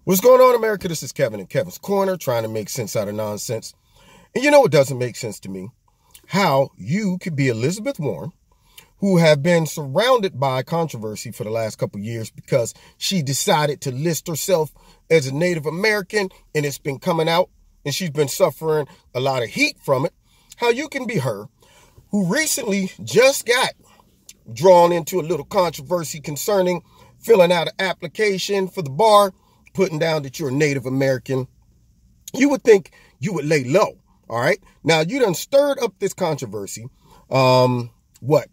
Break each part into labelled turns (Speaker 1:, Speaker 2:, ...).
Speaker 1: What's going on, America? This is Kevin in Kevin's Corner, trying to make sense out of nonsense. And you know what doesn't make sense to me? How you could be Elizabeth Warren, who have been surrounded by controversy for the last couple of years because she decided to list herself as a Native American, and it's been coming out, and she's been suffering a lot of heat from it. How you can be her, who recently just got drawn into a little controversy concerning filling out an application for the bar, putting down that you're a Native American. You would think you would lay low, all right? Now, you done stirred up this controversy, the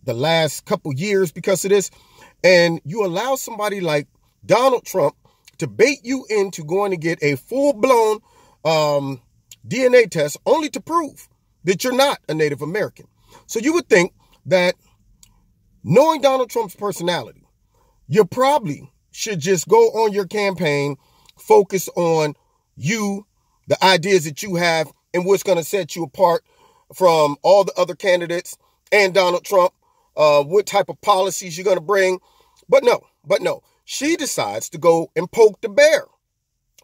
Speaker 1: last couple years because of this, and you allow somebody like Donald Trump to bait you into going to get a full-blown DNA test only to prove that you're not a Native American. So you would think that knowing Donald Trump's personality, you probably should just go on your campaign, focus on you, the ideas that you have, and what's going to set you apart from all the other candidates and Donald Trump, what type of policies you're going to bring. But no, she decides to go and poke the bear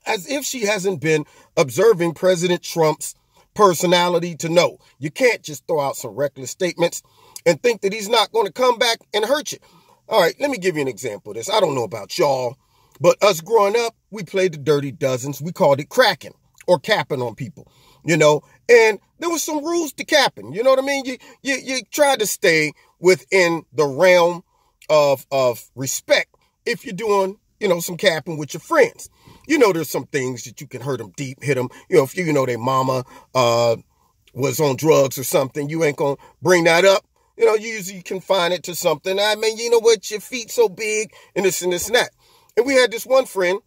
Speaker 1: as if she hasn't been observing President Trump's personality to know you can't just throw out some reckless statements and think that he's not going to come back and hurt you. All right, let me give you an example of this. I don't know about y'all, but us growing up, we played the Dirty Dozens. We called it cracking or capping on people, and there was some rules to capping. You know what I mean? You try to stay within the realm of respect if you're doing, some capping with your friends. There's some things that you can hurt them deep, hit them. If their mama was on drugs or something, you ain't going to bring that up. You usually confine it to something. I mean, you know what? Your feet so big and this and that. And we had this one friend,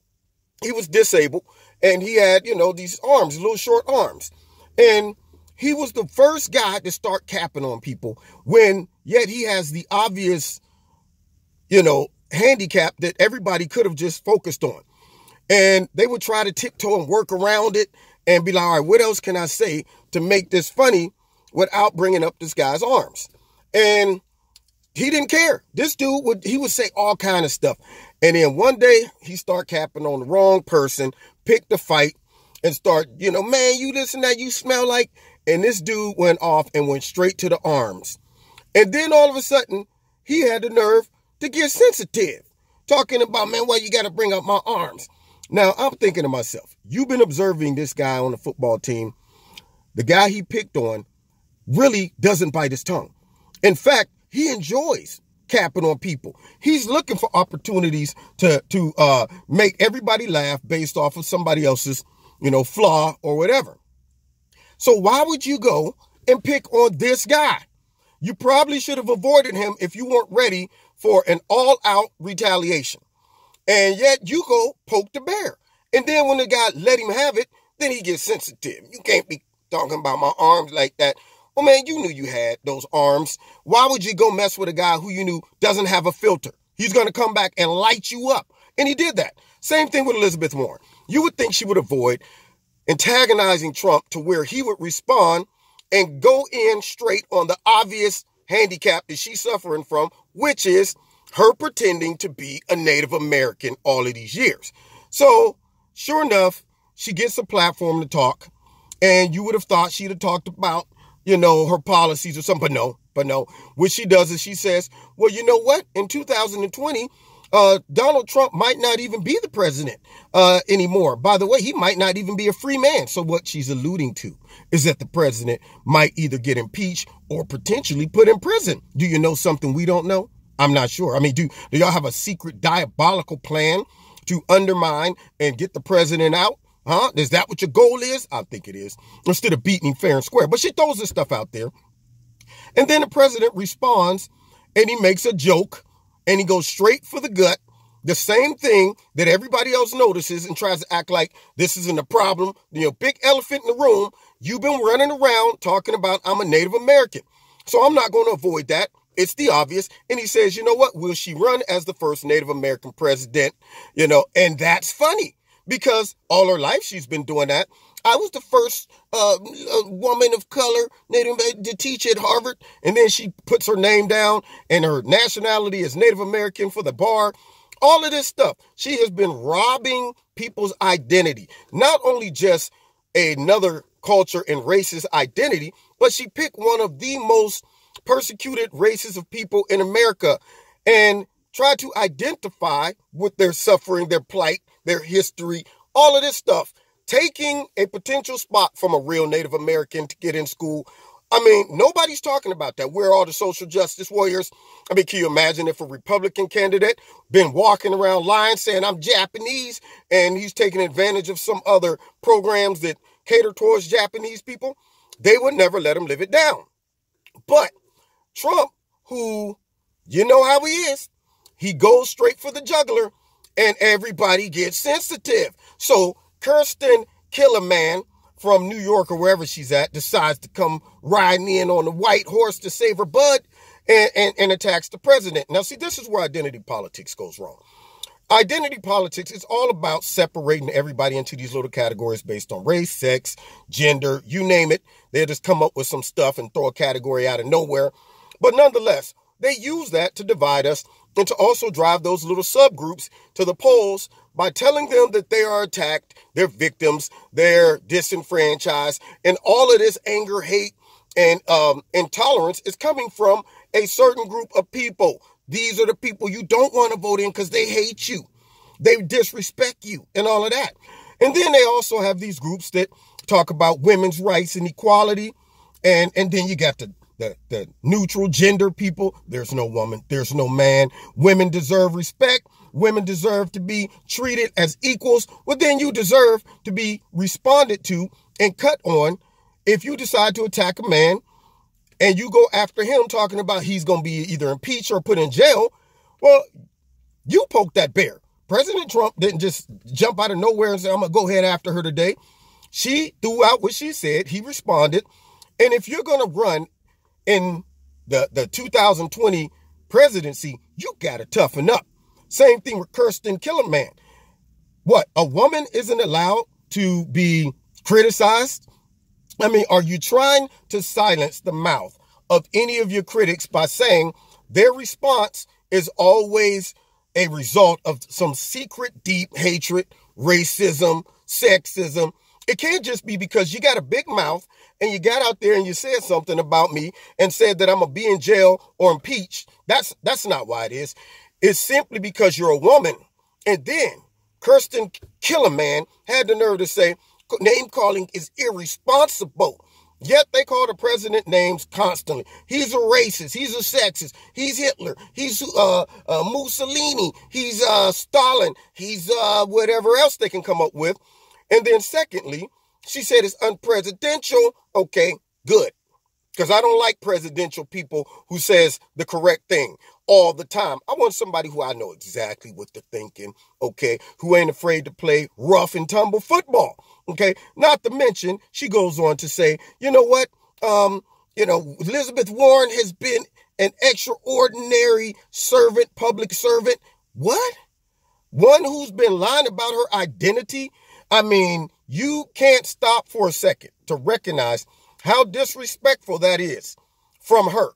Speaker 1: he was disabled and he had, these arms, little short arms. And he was the first guy to start capping on people when yet he has the obvious, handicap that everybody could have just focused on. And they would try to tiptoe and work around it and be like, all right, what else can I say to make this funny without bringing up this guy's arms? And he didn't care. This dude would say all kind of stuff. And then one day he start capping on the wrong person, picked a fight and start, man, you this and that, you smell like, and this dude went off and went straight to the arms. And then all of a sudden he had the nerve to get sensitive, talking about, man, why you got to bring up my arms? Now I'm thinking to myself, you've been observing this guy on the football team. The guy he picked on really doesn't bite his tongue. In fact, he enjoys capping on people. He's looking for opportunities to make everybody laugh based off of somebody else's, flaw or whatever. So why would you go and pick on this guy? You probably should have avoided him if you weren't ready for an all-out retaliation. And yet you go poke the bear. And then when the guy let him have it, then he gets sensitive. You can't be talking about my arms like that. Well, man, you knew you had those arms. Why would you go mess with a guy who you knew doesn't have a filter? He's going to come back and light you up. And he did that. Same thing with Elizabeth Warren. You would think she would avoid antagonizing Trump to where he would respond and go in straight on the obvious handicap that she's suffering from, which is her pretending to be a Native American all of these years. So, sure enough, she gets a platform to talk. And you would have thought she'd have talked about her policies or something, but no. What she does is she says, well, you know what? In 2020, Donald Trump might not even be the president anymore. By the way, he might not even be a free man. So what she's alluding to is that the president might either get impeached or potentially put in prison. Do you know something we don't know? I'm not sure. I mean, do y'all have a secret diabolical plan to undermine and get the president out? Huh? Is that what your goal is? I think it is. Instead of beating him fair and square. But she throws this stuff out there. And then the president responds and he makes a joke and he goes straight for the gut. The same thing that everybody else notices and tries to act like this isn't a problem. Big elephant in the room. You've been running around talking about I'm a Native American. So I'm not going to avoid that. It's the obvious. And he says, you know what? Will she run as the first Native American president? And that's funny. Because all her life she's been doing that. I was the first woman of color Native to teach at Harvard. And then she puts her name down and her nationality is Native American for the bar. All of this stuff. She has been robbing people's identity. Not only just another culture and racist identity, but she picked one of the most persecuted races of people in America and tried to identify with their suffering, their plight, their history, all of this stuff. Taking a potential spot from a real Native American to get in school. I mean, nobody's talking about that. We're all the social justice warriors. I mean, can you imagine if a Republican candidate been walking around lying, saying I'm Japanese, and he's taking advantage of some other programs that cater towards Japanese people? They would never let him live it down. But Trump, who, you know how he is, he goes straight for the jugular, and everybody gets sensitive. So Kirsten Killerman from New York or wherever she's at decides to come riding in on the white horse to save her bud and attacks the president. Now, see, this is where identity politics goes wrong. Identity politics is all about separating everybody into these little categories based on race, sex, gender, you name it. They'll just come up with some stuff and throw a category out of nowhere. But nonetheless, they use that to divide us and to also drive those little subgroups to the polls by telling them that they are attacked, they're victims, they're disenfranchised, and all of this anger, hate, and intolerance is coming from a certain group of people. These are the people you don't want to vote in because they hate you. They disrespect you and all of that. And then they also have these groups that talk about women's rights and equality. And then you got the neutral gender people. There's no woman. There's no man. Women deserve respect. Women deserve to be treated as equals. Well, then you deserve to be responded to and cut on if you decide to attack a man and you go after him talking about he's going to be either impeached or put in jail. Well, you poked that bear. President Trump didn't just jump out of nowhere and say, I'm going to go ahead after her today. She threw out what she said. He responded. And if you're going to run in the 2020 presidency, you got to toughen up. Same thing with Kirsten Killerman. What? A woman isn't allowed to be criticized? I mean, are you trying to silence the mouth of any of your critics by saying their response is always a result of some secret, deep hatred, racism, sexism? It can't just be because you got a big mouth and you got out there and you said something about me and said that I'm going to be in jail or impeached. That's not why it is. It's simply because you're a woman. And then Kirsten Killerman had the nerve to say name calling is irresponsible. Yet they call the president names constantly. He's a racist. He's a sexist. He's Hitler. He's Mussolini. He's Stalin. He's whatever else they can come up with. And then secondly, she said it's unpresidential. Okay, good. Because I don't like presidential people who says the correct thing all the time. I want somebody who I know exactly what they're thinking, okay, who ain't afraid to play rough and tumble football, okay? Not to mention, she goes on to say, you know what? Elizabeth Warren has been an extraordinary servant, public servant. What? One who's been lying about her identity? I mean, you can't stop for a second to recognize how disrespectful that is from her,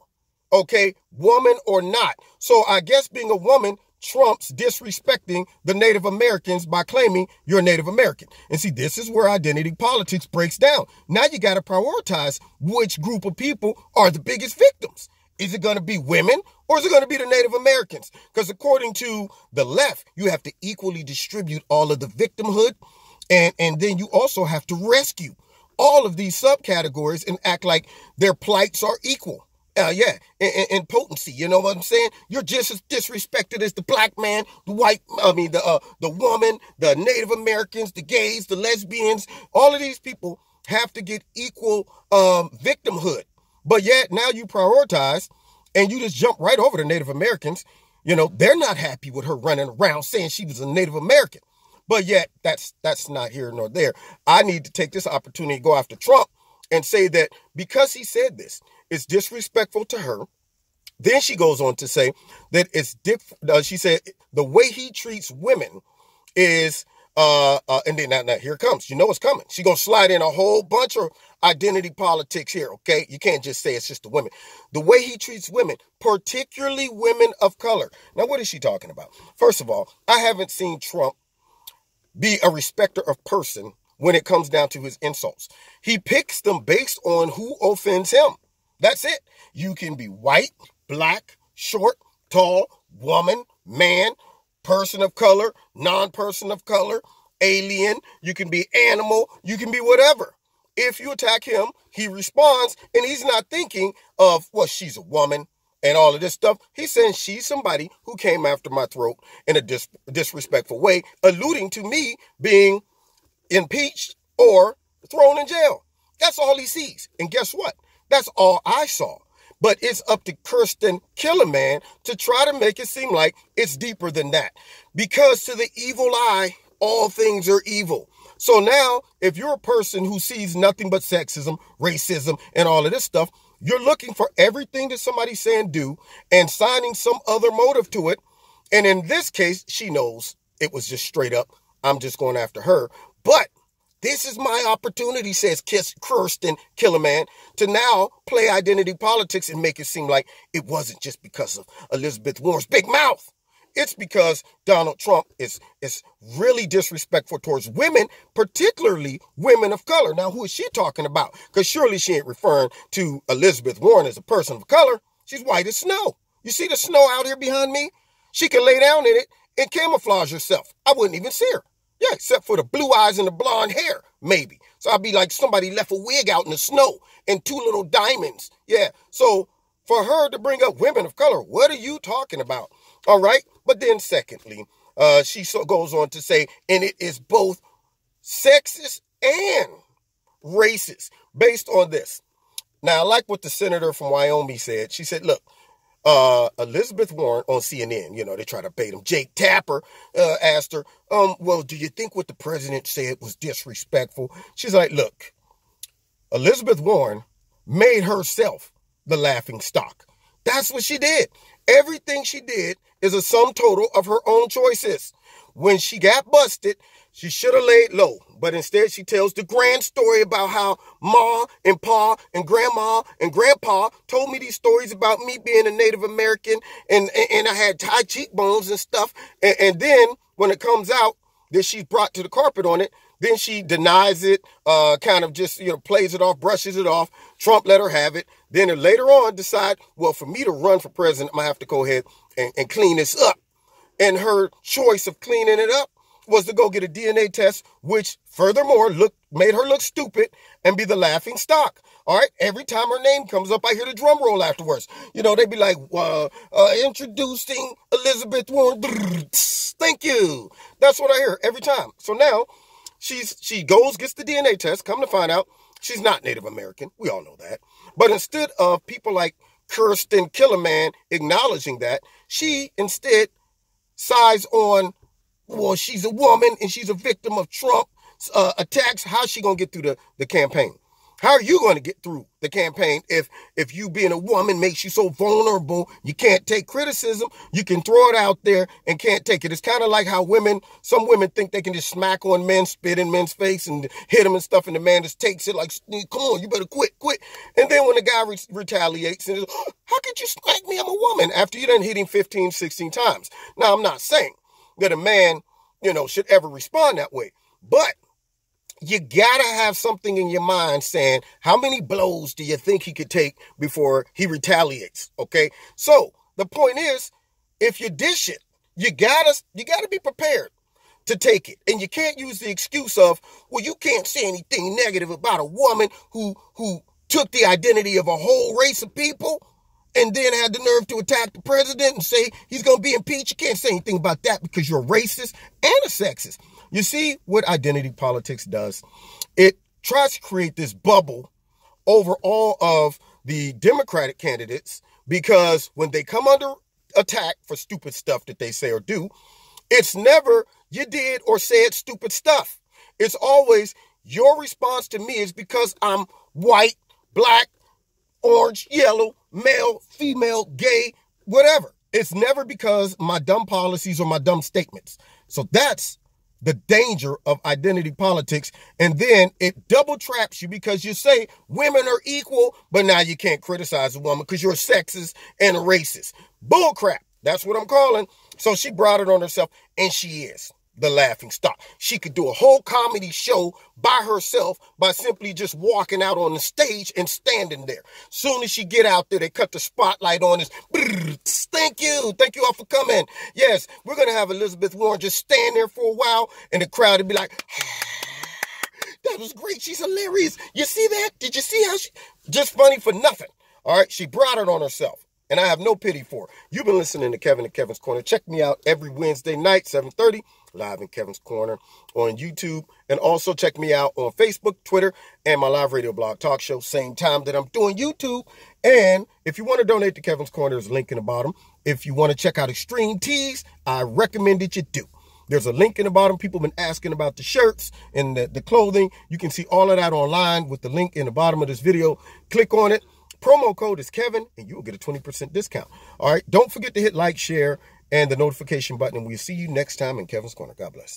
Speaker 1: okay, woman or not. So I guess being a woman trumps disrespecting the Native Americans by claiming you're a Native American. And see, this is where identity politics breaks down. Now you got to prioritize which group of people are the biggest victims. Is it going to be women or is it going to be the Native Americans? Because according to the left, you have to equally distribute all of the victimhood. And then you also have to rescue all of these subcategories and act like their plights are equal. In potency, you know what I'm saying? You're just as disrespected as the black man, the woman, the Native Americans, the gays, the lesbians. All of these people have to get equal victimhood. But yet now you prioritize and you just jump right over the Native Americans. You know, they're not happy with her running around saying she was a Native American. But yet, that's not here nor there. I need to take this opportunity to go after Trump and say that because he said this, it's disrespectful to her. Then she goes on to say that it's she said the way he treats women is And then now here it comes. You know what's coming. She's going to slide in a whole bunch of identity politics here, okay? You can't just say it's just the women. The way he treats women, particularly women of color. Now, what is she talking about? First of all, I haven't seen Trump be a respecter of person when it comes down to his insults. He picks them based on who offends him. That's it. You can be white, black, short, tall, woman, man, person of color, non-person of color, alien, you can be animal, you can be whatever. If you attack him, he responds, and he's not thinking of, well, she's a woman and all of this stuff. He's saying she's somebody who came after my throat in a disrespectful way, alluding to me being impeached or thrown in jail. That's all he sees. And guess what? That's all I saw. But it's up to Kirsten Killerman to try to make it seem like it's deeper than that. Because to the evil eye, all things are evil. So now, if you're a person who sees nothing but sexism, racism, and all of this stuff, you're looking for everything that somebody's saying do and signing some other motive to it. And in this case, she knows it was just straight up, I'm just going after her. But this is my opportunity, says Kirsten Killerman, to now play identity politics and make it seem like it wasn't just because of Elizabeth Warren's big mouth. It's because Donald Trump is really disrespectful towards women, particularly women of color. Now, who is she talking about? Because surely she ain't referring to Elizabeth Warren as a person of color. She's white as snow. You see the snow out here behind me? She can lay down in it and camouflage herself. I wouldn't even see her. Yeah, except for the blue eyes and the blonde hair, maybe. So I'd be like somebody left a wig out in the snow and two little diamonds. Yeah, so for her to bring up women of color, what are you talking about? All right, but then secondly, she goes on to say, and it is both sexist and racist based on this. Now, I like what the senator from Wyoming said. She said, look, Elizabeth Warren on CNN, you know, they try to bait him. Jake Tapper asked her, well, do you think what the president said was disrespectful? She's like, look, Elizabeth Warren made herself the laughing stock. That's what she did. Everything she did is a sum total of her own choices. When she got busted, she should have laid low. But instead, she tells the grand story about how Ma and Pa and Grandma and Grandpa told me these stories about me being a Native American and I had high cheekbones and stuff. And then when it comes out that she's brought to the carpet on it, then she denies it, kind of just, plays it off, brushes it off. Trump let her have it. Then later on decide, well, for me to run for president, I'm going to have to go ahead and clean this up. And her choice of cleaning it up was to go get a DNA test, which furthermore made her look stupid and be the laughing stock. All right. Every time her name comes up, I hear the drum roll afterwards. They'd be like, introducing Elizabeth Warren. Thank you. That's what I hear every time. So now she goes, gets the DNA test, come to find out she's not Native American. We all know that. But instead of people like Kirsten Killerman acknowledging that, she instead sides on, well, she's a woman and she's a victim of Trump attacks. How's she going to get through the campaign? How are you going to get through the campaign if you being a woman makes you so vulnerable, you can't take criticism, you can throw it out there and can't take it? It's kind of like how some women think they can just smack on men, spit in men's face and hit them and stuff, and the man just takes it like, come on, you better quit. And then when the guy retaliates and says, how could you smack me? I'm a woman, after you done hit him 15, 16 times. Now, I'm not saying that a man, should ever respond that way, but you gotta have something in your mind saying, how many blows do you think he could take before he retaliates? Okay. So the point is, if you dish it, you gotta be prepared to take it. And you can't use the excuse of, well, you can't say anything negative about a woman who took the identity of a whole race of people and then had the nerve to attack the president and say he's going to be impeached. You can't say anything about that because you're a racist and a sexist. You see what identity politics does? It tries to create this bubble over all of the Democratic candidates, because when they come under attack for stupid stuff that they say or do, it's never you did or said stupid stuff. It's always your response to me is because I'm white, black, orange, yellow, male, female, gay, whatever. It's never because my dumb policies or my dumb statements. So that's the danger of identity politics, and then it double traps you because you say women are equal, but now you can't criticize a woman because you're a sexist and a racist. Bull crap. That's what I'm calling. So she brought it on herself, and she is the laughing stock. She could do a whole comedy show by herself by simply just walking out on the stage and standing there. Soon as she get out there, they cut the spotlight on us. Thank you. Thank you all for coming. Yes, we're going to have Elizabeth Warren just stand there for a while, and the crowd would be like, that was great. She's hilarious. You see that? Did you see how she... Just funny for nothing. All right, she brought it on herself. And I have no pity for her. You've been listening to Kevin and Kevin's Corner. Check me out every Wednesday night, 7:30, live in Kevin's Corner on YouTube. And also check me out on Facebook, Twitter, and my live radio blog talk show, same time that I'm doing YouTube. And if you want to donate to Kevin's Corner, there's a link in the bottom. If you want to check out Extreme Tees, I recommend that you do. There's a link in the bottom. People have been asking about the shirts and the clothing. You can see all of that online with the link in the bottom of this video. Click on it. Promo code is Kevin, and you'll get a 20% discount. All right. Don't forget to hit like, share, and the notification button. And we'll see you next time in Kevin's Corner. God bless.